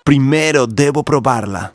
Primero debo probarla.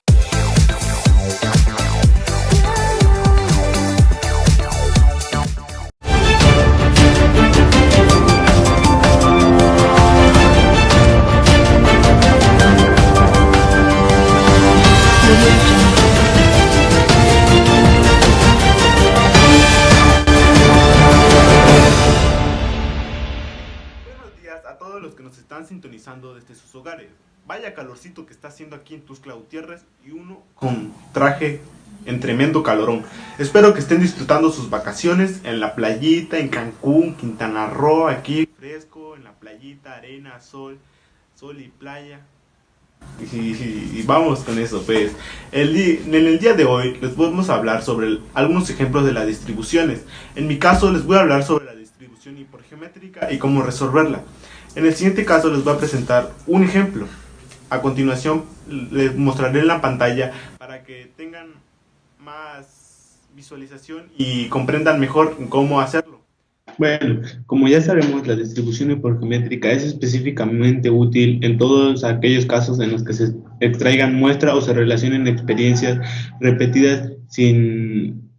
Buenos días a todos los que nos están sintonizando desde sus hogares. Vaya calorcito que está haciendo aquí en Tuxtla Gutiérrez y uno con traje en tremendo calorón. Espero que estén disfrutando sus vacaciones en la playita, en Cancún, Quintana Roo, aquí fresco, en la playita, arena, sol y playa. Y vamos con eso, pues. En el día de hoy les vamos a hablar sobre algunos ejemplos de las distribuciones. En mi caso les voy a hablar sobre la distribución hipergeométrica y cómo resolverla. En el siguiente caso les voy a presentar un ejemplo. A continuación les mostraré en la pantalla para que tengan más visualización y comprendan mejor cómo hacerlo. Bueno, como ya sabemos, la distribución hipergeométrica es específicamente útil en todos aquellos casos en los que se extraigan muestras o se relacionen experiencias repetidas sin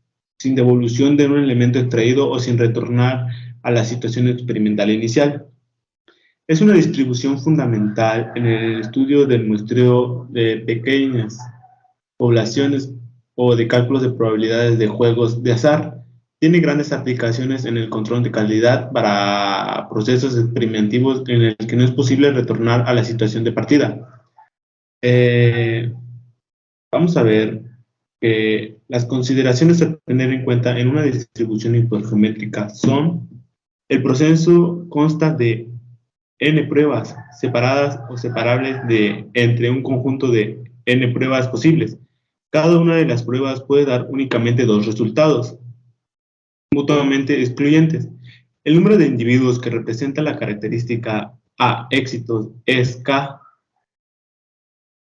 devolución de un elemento extraído o sin retornar a la situación experimental inicial. Es una distribución fundamental en el estudio del muestreo de pequeñas poblaciones o de cálculos de probabilidades de juegos de azar. Tiene grandes aplicaciones en el control de calidad para procesos experimentivos en el que no es posible retornar a la situación de partida. Vamos a ver que las consideraciones a tener en cuenta en una distribución hipergeométrica son: el proceso consta de n pruebas separadas o separables entre un conjunto de n pruebas posibles. Cada una de las pruebas puede dar únicamente dos resultados, mutuamente excluyentes. El número de individuos que representa la característica A éxitos es K.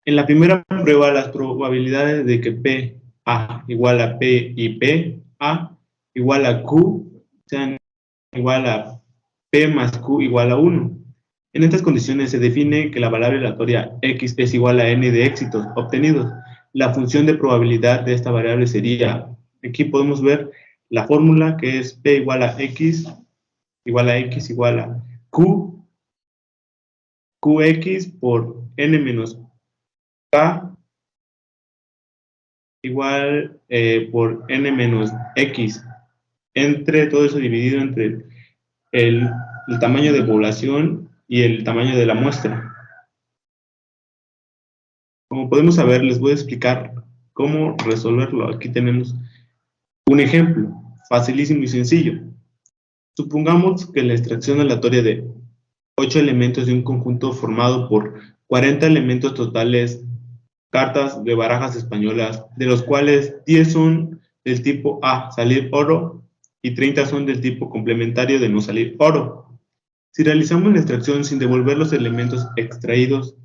En la primera prueba, las probabilidades de que P A igual a P y P A igual a Q sean igual a P más Q igual a 1. En estas condiciones se define que la variable aleatoria X es igual a n de éxitos obtenidos. La función de probabilidad de esta variable sería, aquí podemos ver la fórmula, que es P igual a X igual a Q, QX por n menos K igual por n menos X, entre todo eso dividido entre el tamaño de población y el tamaño de la muestra. Como podemos saber, les voy a explicar cómo resolverlo. Aquí tenemos un ejemplo, facilísimo y sencillo. Supongamos que la extracción aleatoria de 8 elementos de un conjunto formado por 40 elementos totales, cartas de barajas españolas, de los cuales 10 son del tipo A, salir oro, y 30 son del tipo complementario de no salir oro. Si realizamos la extracción sin devolver los elementos extraídos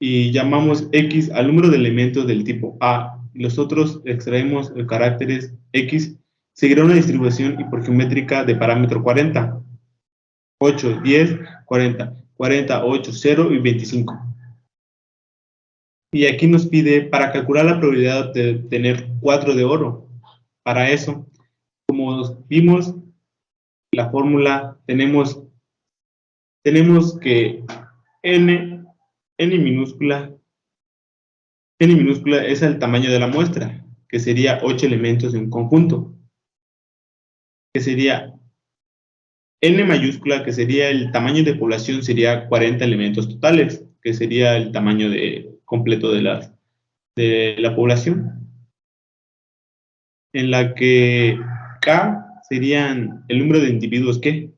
y llamamos X al número de elementos del tipo A y los otros extraemos los caracteres X, seguirá una distribución hipergeométrica de parámetro 40, 8, 10, 40, 40, 8, 0 y 25. Y aquí nos pide para calcular la probabilidad de tener 4 de oro. Para eso, como vimos la fórmula, tenemos que n minúscula es el tamaño de la muestra, que sería 8 elementos de un conjunto, que sería n mayúscula, que sería el tamaño de población, sería 40 elementos totales, que sería el tamaño completo de la población, en la que K serían el número de individuos que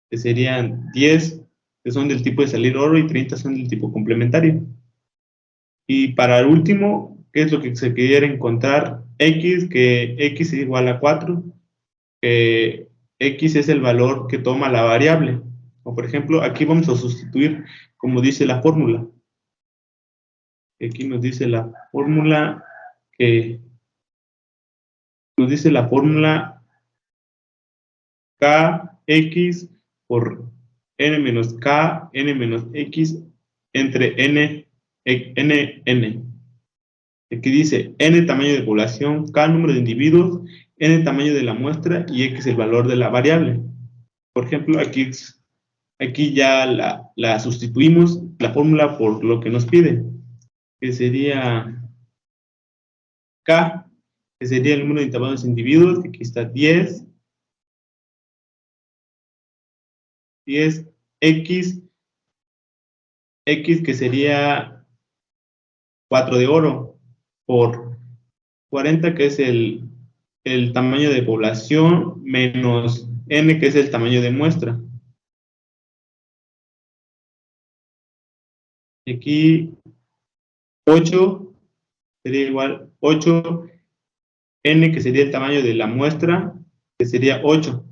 serían 10, que son del tipo de salir oro, y 30 son del tipo complementario. Y para el último, ¿qué es lo que se quiere encontrar? X, que X es igual a 4, que X es el valor que toma la variable. O por ejemplo, aquí vamos a sustituir como dice la fórmula. Aquí nos dice la fórmula que Kx por n menos K, n menos X entre n n. Aquí dice n tamaño de población, k número de individuos, n tamaño de la muestra y x el valor de la variable. Por ejemplo, aquí ya la sustituimos la fórmula por lo que nos pide, que sería k, que sería el número de tamaños de individuos, que aquí está 10 x, que sería 4 de oro, por 40, que es el tamaño de población, menos n, que es el tamaño de muestra. Y aquí 8 sería igual 8, n, que sería el tamaño de la muestra, que sería 8,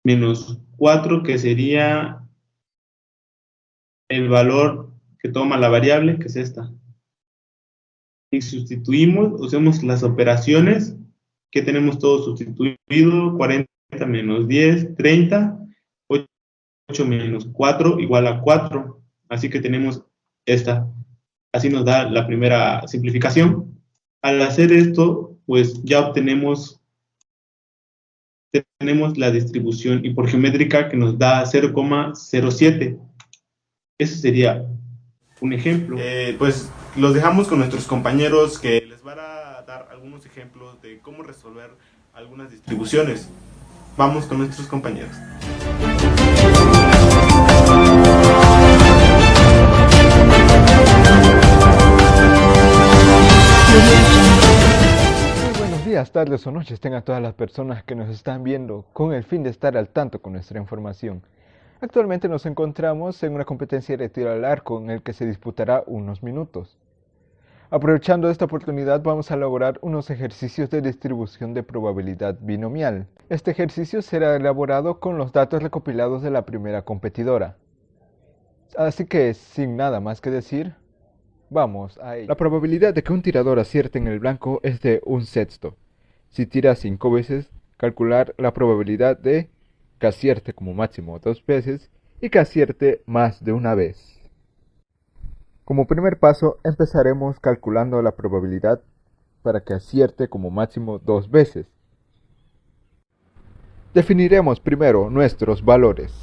menos 4, que sería el valor que toma la variable, que es esta. Y sustituimos, usemos las operaciones, que tenemos todo sustituido, 40 menos 10, 30, 8 menos 4 igual a 4. Así que tenemos esta. Así nos da la primera simplificación. Al hacer esto, pues ya tenemos la distribución hipergeométrica que nos da 0,07. Ese sería un ejemplo. Pues los dejamos con nuestros compañeros que les van a dar algunos ejemplos de cómo resolver algunas distribuciones. Vamos con nuestros compañeros. Muy buenos días, tardes o noches tengan todas las personas que nos están viendo con el fin de estar al tanto con nuestra información. Actualmente nos encontramos en una competencia de tiro al arco en el que se disputará unos minutos. Aprovechando esta oportunidad vamos a elaborar unos ejercicios de distribución de probabilidad binomial. Este ejercicio será elaborado con los datos recopilados de la primera competidora. Así que, sin nada más que decir, vamos a ello. La probabilidad de que un tirador acierte en el blanco es de 1/6. Si tira 5 veces, calcular la probabilidad de que acierte como máximo 2 veces y que acierte más de una vez. Como primer paso, empezaremos calculando la probabilidad para que acierte como máximo 2 veces. Definiremos primero nuestros valores.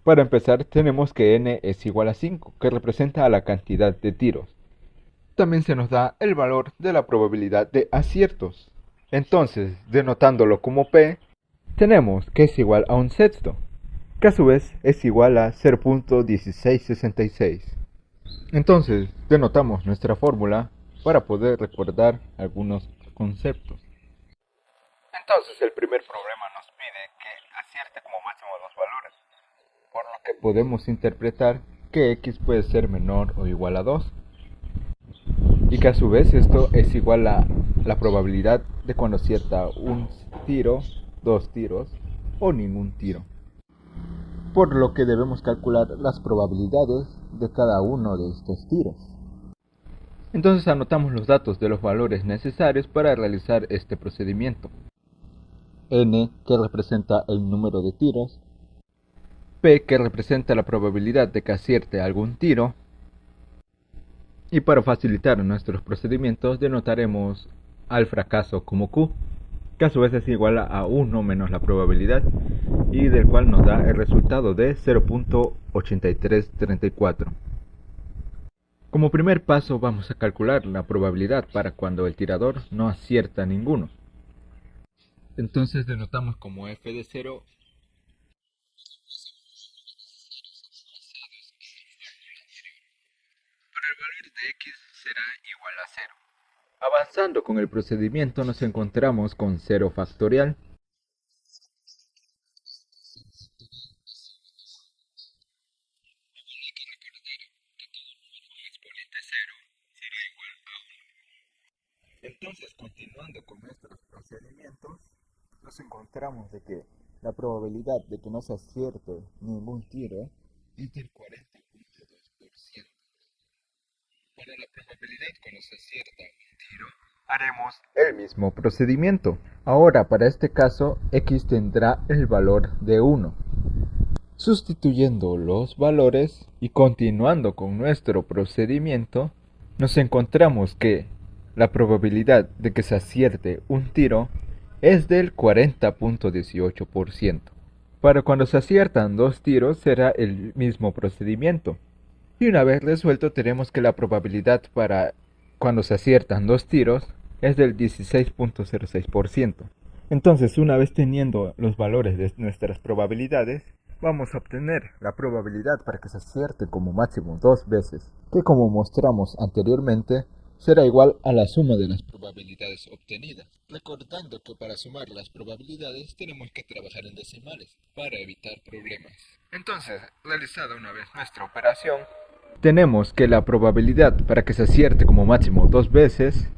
Para empezar, tenemos que n es igual a 5, que representa a la cantidad de tiros. También se nos da el valor de la probabilidad de aciertos. Entonces, denotándolo como P, tenemos que es igual a 1/6, que a su vez es igual a 0.1666. Entonces, denotamos nuestra fórmula para poder recordar algunos conceptos. Entonces, el primer problema nos pide que acierte como máximo 2 valores, por lo que podemos interpretar que x puede ser menor o igual a 2, y que a su vez esto es igual a la probabilidad de cuando acierta un tiro, 2 tiros o ningún tiro. Por lo que debemos calcular las probabilidades de cada uno de estos tiros. Entonces anotamos los datos de los valores necesarios para realizar este procedimiento. N, que representa el número de tiros, P, que representa la probabilidad de que acierte algún tiro, y para facilitar nuestros procedimientos denotaremos al fracaso como Q, que a su vez es igual a 1 menos la probabilidad, y del cual nos da el resultado de 0.8334. Como primer paso vamos a calcular la probabilidad para cuando el tirador no acierta ninguno. Entonces denotamos como f de 0 pero el valor de x será igual a 0. Avanzando con el procedimiento nos encontramos con 0 factorial. Entonces, continuando con nuestros procedimientos, nos encontramos de que la probabilidad de que no se acierte ningún tiro es del 40.2%. Para la probabilidad cuando se acierta un tiro, haremos el mismo procedimiento. Ahora, para este caso, x tendrá el valor de 1. Sustituyendo los valores y continuando con nuestro procedimiento, nos encontramos que la probabilidad de que se acierte un tiro es del 40.18%. Para cuando se aciertan dos tiros será el mismo procedimiento. Y una vez resuelto tenemos que la probabilidad para cuando se aciertan dos tiros es del 16.06%. Entonces, una vez teniendo los valores de nuestras probabilidades, vamos a obtener la probabilidad para que se acierte como máximo dos veces, que como mostramos anteriormente, será igual a la suma de las probabilidades obtenidas. Recordando que para sumar las probabilidades tenemos que trabajar en decimales para evitar problemas. Entonces, realizada una vez nuestra operación, tenemos que la probabilidad para que se acierte como máximo dos veces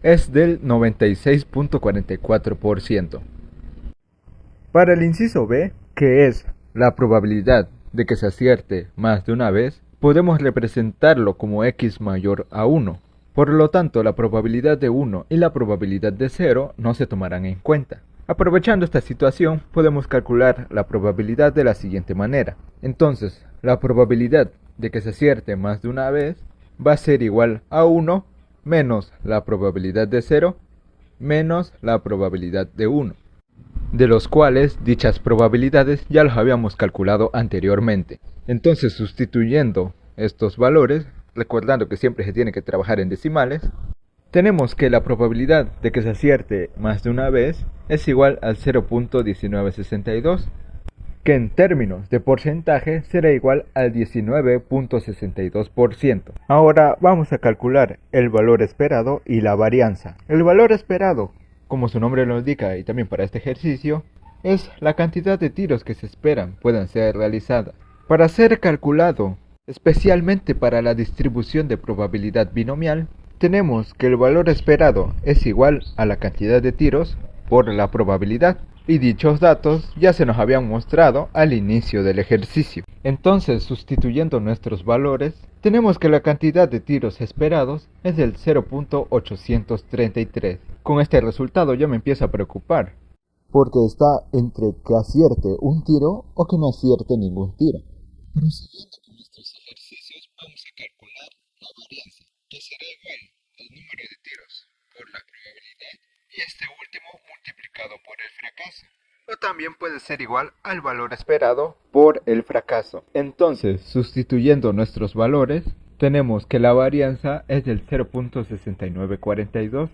es del 96.44%. Para el inciso B, que es la probabilidad de que se acierte más de una vez, podemos representarlo como x mayor a 1. Por lo tanto, la probabilidad de 1 y la probabilidad de 0 no se tomarán en cuenta. Aprovechando esta situación, podemos calcular la probabilidad de la siguiente manera. Entonces, la probabilidad de que se acierte más de una vez va a ser igual a 1 menos la probabilidad de 0 menos la probabilidad de 1, de los cuales dichas probabilidades ya los habíamos calculado anteriormente. Entonces, sustituyendo estos valores, recordando que siempre se tiene que trabajar en decimales, tenemos que la probabilidad de que se acierte más de una vez es igual al 0.1962, que en términos de porcentaje será igual al 19.62%. Ahora vamos a calcular el valor esperado y la varianza. El valor esperado, como su nombre lo indica y también para este ejercicio, es la cantidad de tiros que se esperan puedan ser realizadas. Para ser calculado, especialmente para la distribución de probabilidad binomial, tenemos que el valor esperado es igual a la cantidad de tiros por la probabilidad, y dichos datos ya se nos habían mostrado al inicio del ejercicio. Entonces, sustituyendo nuestros valores, tenemos que la cantidad de tiros esperados es del 0.833. Con este resultado ya me empiezo a preocupar, porque está entre que acierte un tiro o que no acierte ningún tiro. Prosiguiendo con nuestros ejercicios, vamos a calcular la varianza, que será igual al número de tiros por la probabilidad y este último multiplicado por el fracaso. O también puede ser igual al valor esperado por el fracaso. Entonces, sustituyendo nuestros valores, tenemos que la varianza es del 0.6942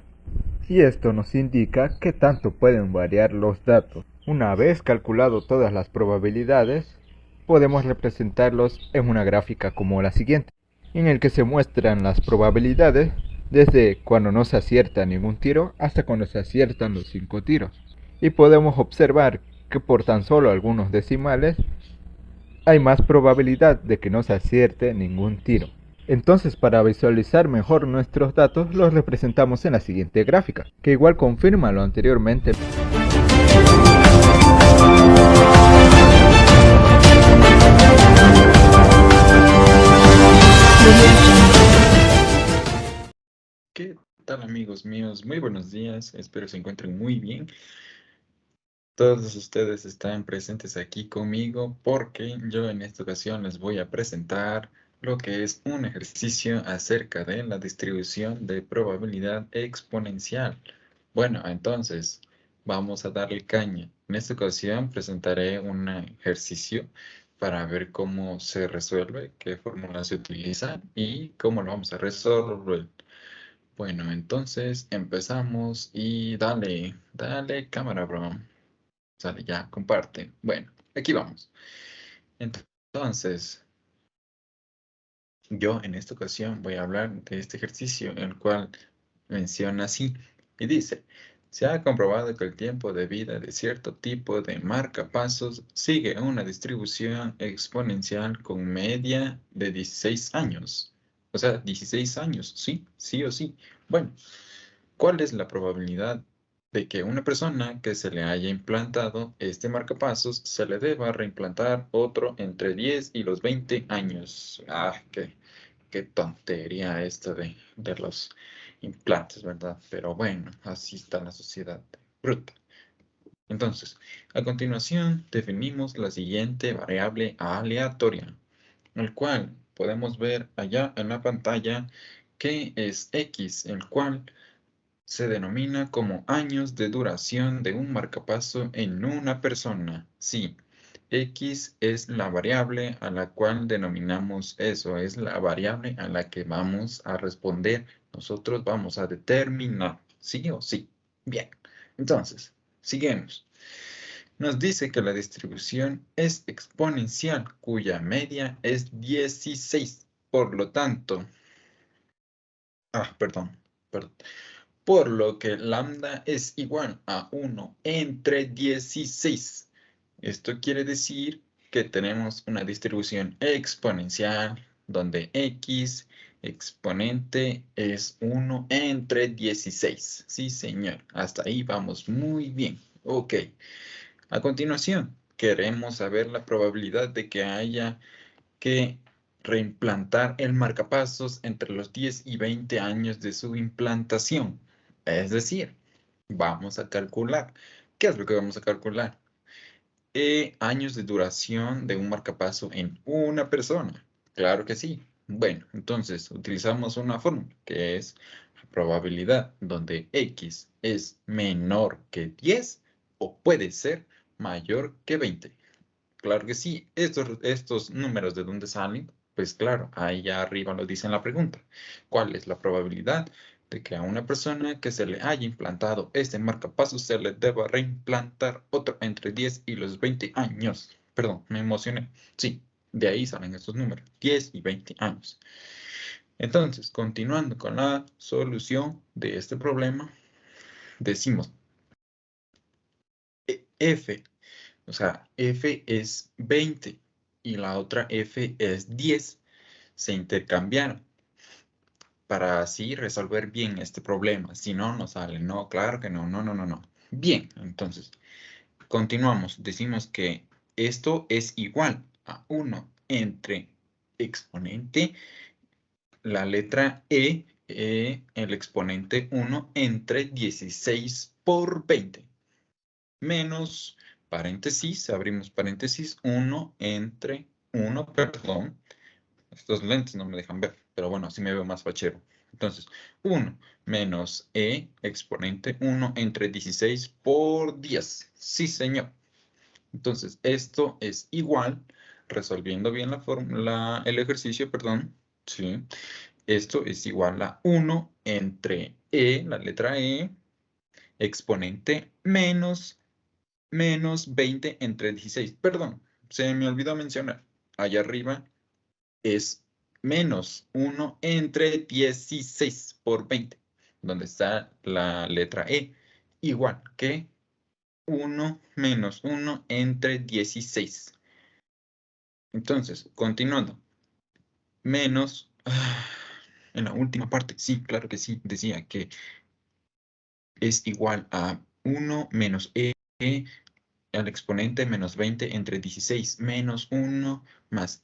y esto nos indica qué tanto pueden variar los datos. Una vez calculado todas las probabilidades, podemos representarlos en una gráfica como la siguiente, en el que se muestran las probabilidades desde cuando no se acierta ningún tiro hasta cuando se aciertan los 5 tiros. Y podemos observar que por tan solo algunos decimales hay más probabilidad de que no se acierte ningún tiro. Entonces, para visualizar mejor nuestros datos, los representamos en la siguiente gráfica, que igual confirma lo anteriormente. ¿Qué tal amigos míos? Muy buenos días, espero se encuentren muy bien. Todos ustedes están presentes aquí conmigo porque yo en esta ocasión les voy a presentar lo que es un ejercicio acerca de la distribución de probabilidad exponencial. Bueno, entonces vamos a darle caña. En esta ocasión presentaré un ejercicio para ver cómo se resuelve, qué fórmula se utiliza y cómo lo vamos a resolver. Bueno, entonces empezamos y dale cámara, bro. Sale, ya, comparte. Bueno, aquí vamos. Entonces, yo en esta ocasión voy a hablar de este ejercicio, el cual menciona así, y dice, se ha comprobado que el tiempo de vida de cierto tipo de marcapasos sigue una distribución exponencial con media de 16 años. O sea, 16 años, sí, sí o sí. Bueno, ¿cuál es la probabilidad de que una persona que se le haya implantado este marcapasos se le deba reimplantar otro entre 10 y los 20 años? Ah, qué tontería esto de los implantes, ¿verdad? Pero bueno, así está la sociedad bruta. Entonces, a continuación definimos la siguiente variable aleatoria, el cual podemos ver allá en la pantalla que es X, el cual se denomina como años de duración de un marcapaso en una persona. Sí, X es la variable a la cual denominamos eso, es la variable a la que vamos a responder. Nosotros vamos a determinar, sí o sí. Bien, entonces, sigamos. Nos dice que la distribución es exponencial, cuya media es 16. Por lo tanto, perdón. Por lo que lambda es igual a 1 entre 16. Esto quiere decir que tenemos una distribución exponencial donde x exponente es 1 entre 16. Sí, señor. Hasta ahí vamos muy bien. Ok. A continuación, queremos saber la probabilidad de que haya que reimplantar el marcapasos entre los 10 y 20 años de su implantación. Es decir, vamos a calcular. ¿Qué es lo que vamos a calcular? Años de duración de un marcapaso en una persona. Claro que sí. Bueno, entonces utilizamos una fórmula que es la probabilidad donde X es menor que 10 o puede ser mayor que 20. Claro que sí. Estos números, ¿de dónde salen? Pues claro, ahí arriba lo dice en la pregunta. ¿Cuál es la probabilidad de que a una persona que se le haya implantado este marcapasos se le deba reimplantar otro entre 10 y los 20 años? Perdón, me emocioné. Sí, de ahí salen estos números, 10 y 20 años. Entonces, continuando con la solución de este problema, decimos F. O sea, F es 20 y la otra F es 10. Se intercambiaron para así resolver bien este problema. Si no, no sale. No, claro que no. No, no, no, no. Bien, entonces, continuamos. Decimos que esto es igual a 1 entre exponente, la letra el exponente 1 entre 16 por 20. Menos paréntesis, abrimos paréntesis, 1 entre 1, perdón. Estos lentes no me dejan ver, pero bueno, así me veo más fachero. Entonces, 1 menos exponente 1 entre 16 por 10. Sí, señor. Entonces, esto es igual, resolviendo bien la fórmula, el ejercicio, perdón. Sí. Esto es igual a 1 entre la letra exponente menos 20 entre 16. Perdón, se me olvidó mencionar. Allá arriba es menos 1 entre 16 por 20, donde está la letra E, igual que 1 menos 1 entre 16. Entonces, continuando, menos, en la última parte, sí, claro que sí, decía que es igual a 1 menos al exponente menos 20 entre 16 menos 1 más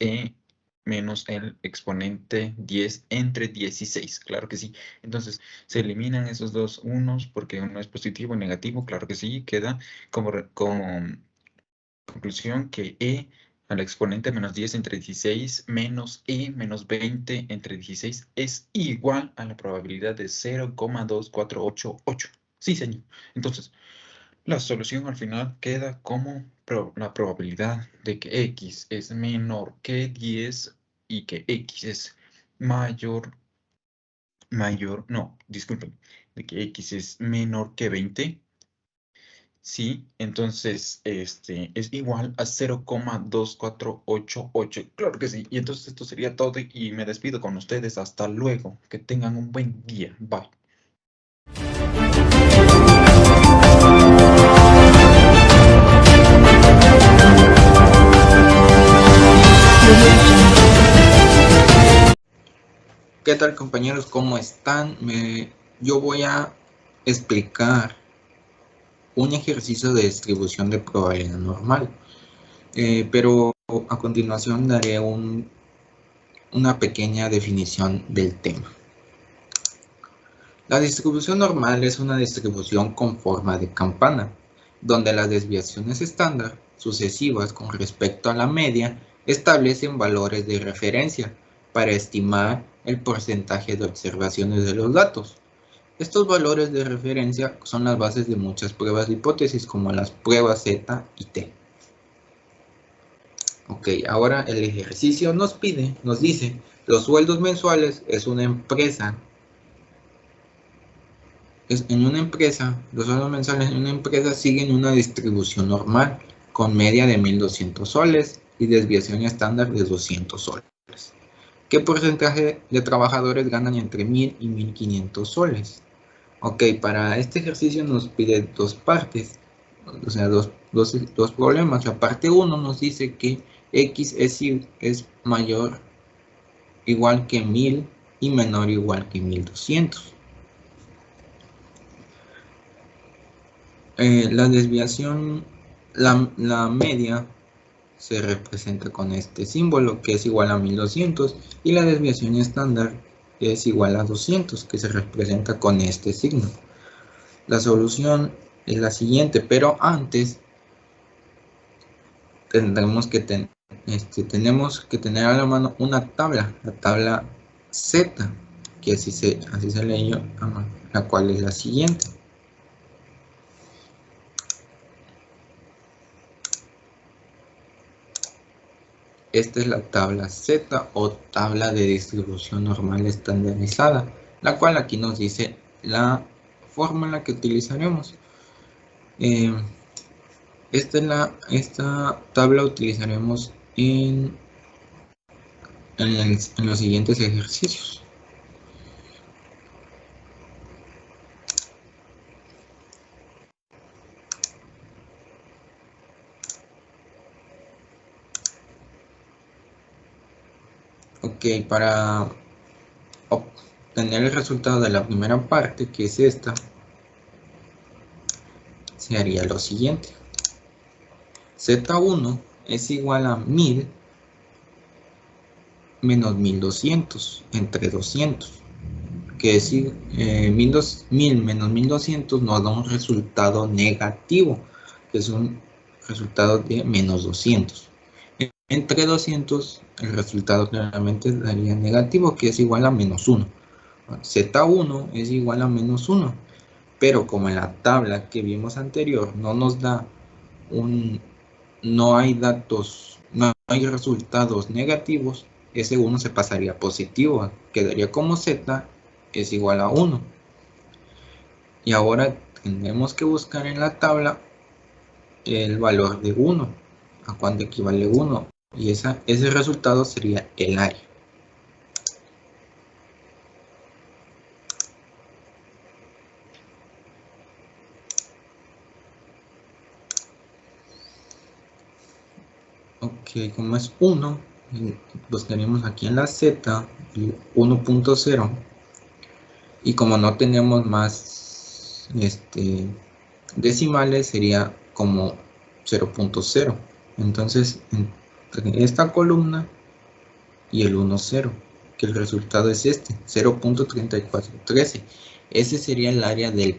menos el exponente 10 entre 16. Claro que sí. Entonces, se eliminan esos dos unos porque uno es positivo y negativo. Claro que sí. Queda como conclusión que al exponente menos 10 entre 16 menos menos 20 entre 16 es igual a la probabilidad de 0,2488. Sí, señor. Entonces, la solución al final queda como la probabilidad de que x es menor que 10 y que x es no, disculpen, de que x es menor que 20. Sí, entonces es igual a 0,2488. Claro que sí. Y entonces esto sería todo y me despido con ustedes. Hasta luego. Que tengan un buen día. Bye. ¿Qué tal, compañeros? ¿Cómo están? Yo voy a explicar un ejercicio de distribución de probabilidad normal, pero a continuación daré una pequeña definición del tema. La distribución normal es una distribución con forma de campana, donde las desviaciones estándar sucesivas con respecto a la media establecen valores de referencia para estimar el porcentaje de observaciones de los datos. Estos valores de referencia son las bases de muchas pruebas de hipótesis, como las pruebas Z y T. Ok, ahora el ejercicio nos dice, los sueldos mensuales es una empresa. Los sueldos mensuales en una empresa siguen una distribución normal, con media de 1.200 soles y desviación estándar de 200 soles. ¿Qué porcentaje de trabajadores ganan entre 1.000 y 1.500 soles? Ok, para este ejercicio nos pide dos partes, o sea, dos problemas. La parte 1 nos dice que X es mayor igual que 1.000 y menor igual que 1.200. La desviación, la media se representa con este símbolo que es igual a 1.200 y la desviación estándar es igual a 200 que se representa con este signo. La solución es la siguiente, pero antes tenemos que tener a la mano una tabla, la tabla Z, que así se lee, la cual es la siguiente. Esta es la tabla Z o tabla de distribución normal estandarizada, la cual aquí nos dice la fórmula que utilizaremos. Esta tabla utilizaremos en los siguientes ejercicios. Ok, para obtener el resultado de la primera parte, que es esta, se haría lo siguiente. Z1 es igual a 1.000 menos 1.200 entre 200. Que es 1.000 menos 1.200 nos da un resultado negativo, que es un resultado de menos 200. Entre 200, el resultado claramente daría negativo, que es igual a menos 1. Z1 es igual a menos 1, pero como en la tabla que vimos anterior no nos da no hay resultados negativos, ese 1 se pasaría a positivo, quedaría como Z es igual a 1. Y ahora tendremos que buscar en la tabla el valor de 1, a cuánto equivale 1, y ese resultado sería el área. Ok, como es 1, los tenemos aquí en la Z, 1.0, y como no tenemos más decimales, sería como 0.0. Entonces, entre esta columna y el 1,0, que el resultado es 0.3413. Ese sería el área de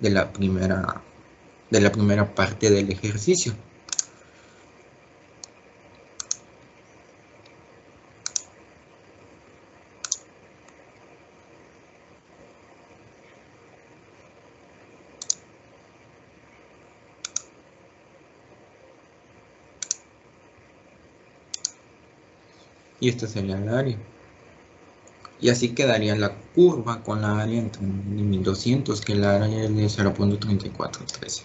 la primera parte del ejercicio. Y esta sería el área. Y así quedaría la curva con la área entre 1.200, que la área es de 0.3413.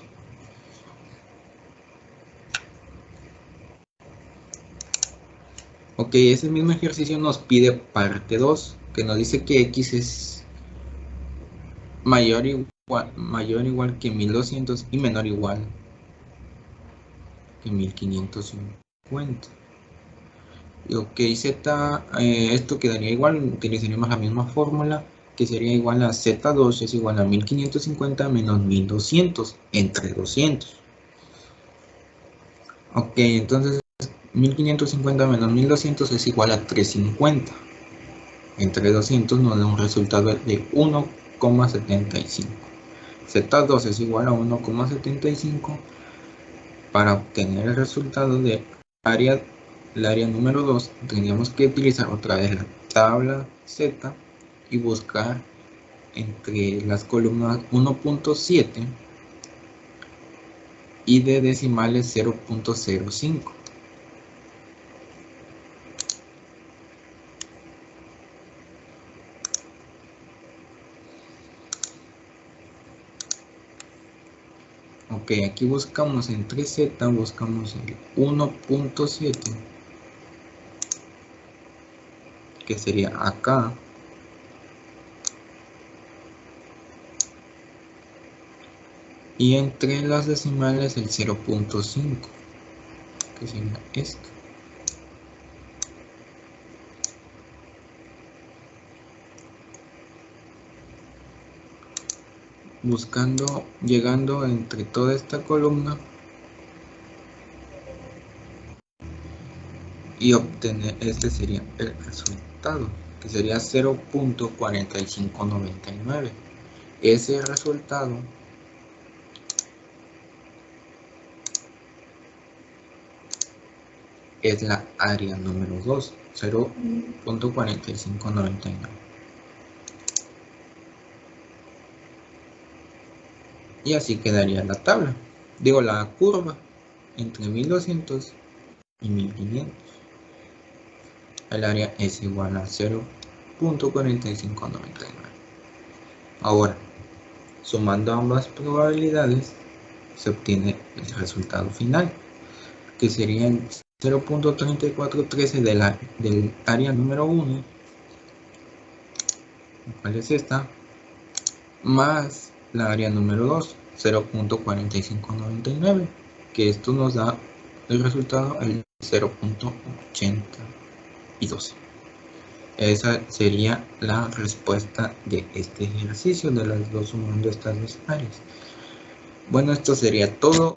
Ok, ese mismo ejercicio nos pide parte 2, que nos dice que X es mayor o igual que 1.200 y menor o igual que 1.550. Ok, Z, esto quedaría igual, utilizaríamos la misma fórmula, que sería igual a Z2 es igual a 1.550 menos 1.200 entre 200. Ok, entonces 1.550 menos 1.200 es igual a 350. Entre 200 nos da un resultado de 1,75. Z2 es igual a 1,75. Para obtener el resultado de el área número 2, tendríamos que utilizar otra vez tabla Z y buscar entre las columnas 1.7 y de decimales 0.05. Ok, aquí buscamos entre Z, buscamos el 1.7, que sería acá. Y entre las decimales el 0.5, que sería esto. Buscando, llegando entre toda esta columna y obtener, este sería el resultado, que sería 0.4599. Ese resultado es la área número 2, 0.4599. Y así quedaría la tabla, digo la curva, entre 1200 y 1500. El área es igual a 0.4599. Ahora, sumando ambas probabilidades, se obtiene el resultado final, que sería el 0.3413 del área número 1, ¿cuál es esta? Más la área número 2, 0.4599, que esto nos da el resultado el 0.82. Esa sería la respuesta de este ejercicio, de las dos sumando estas dos áreas. Bueno, esto sería todo.